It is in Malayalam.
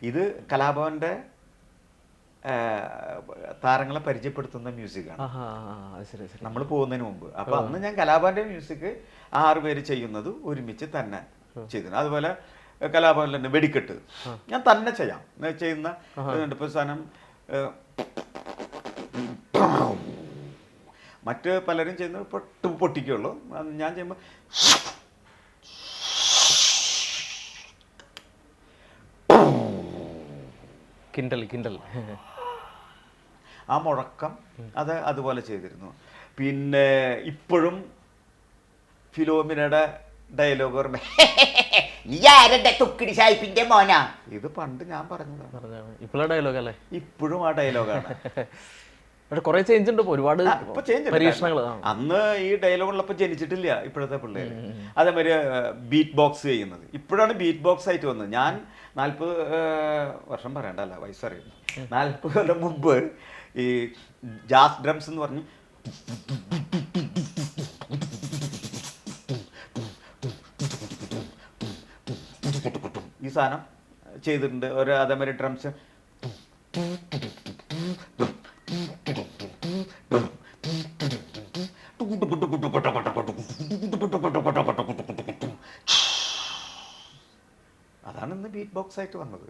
ഇത് കലാഭവന്റെ താരങ്ങളെ പരിചയപ്പെടുത്തുന്ന മ്യൂസിക്കാണ് നമ്മൾ പോകുന്നതിന് മുമ്പ്. അപ്പൊ അന്ന് ഞാൻ കലാഭവന്റെ മ്യൂസിക് 6 പേര് ചെയ്യുന്നത് ഒരുമിച്ച് തന്നെ ചെയ്തിരുന്നു. അതുപോലെ കലാഭവനിൽ തന്നെ വെടിക്കെട്ട് ഞാൻ തന്നെ ചെയ്യുന്ന ഇപ്പൊ സാധനം മറ്റ് പലരും ചെയ്യുന്നത് പൊട്ടിക്കുള്ളൂ. ഞാൻ ചെയ്യുമ്പോൾ കിണ്ടൽ ആ മുഴക്കം അതുപോലെ ചെയ്തിരുന്നു. പിന്നെ ഇപ്പോഴും ഫിലോമിനയുടെ ഡയലോഗ് ഓർമ്മ, മോനാ, ഇത് പണ്ട് ഞാൻ പറഞ്ഞതാണ്. ഇപ്പോഴും ഡയലോഗ് അല്ലേ? ഇപ്പോഴും ആ ഡയലോഗാണ്. കുറെ ചേഞ്ച് ഉണ്ട്, ഒരുപാട് പരീക്ഷണങ്ങൾ. അന്ന് ഈ ഡയലോഗ് ഉള്ളപ്പോൾ ജനിച്ചിട്ടില്ല ഇപ്പോഴത്തെ പിള്ളേർ. അതേമാതിരി ബീറ്റ് ബോക്സ് ചെയ്യുന്നത് ഇപ്പോഴാണ് ബീറ്റ് ബോക്സ് ആയിട്ട് വന്നത്. ഞാൻ 40 വർഷം പറയണ്ടല്ല, വയസ്സറിയുന്നു. 40 കൊല്ലം മുമ്പ് ഈ ജാസ് ഡ്രംസ് എന്ന് പറഞ്ഞ് ഈ സാധനം ചെയ്തിട്ടുണ്ട്. അതേമാതിരി ഡ്രംസ് അതാണ് ഇന്ന് ബീറ്റ് ബോക്സ് ആയിട്ട് വന്നത്.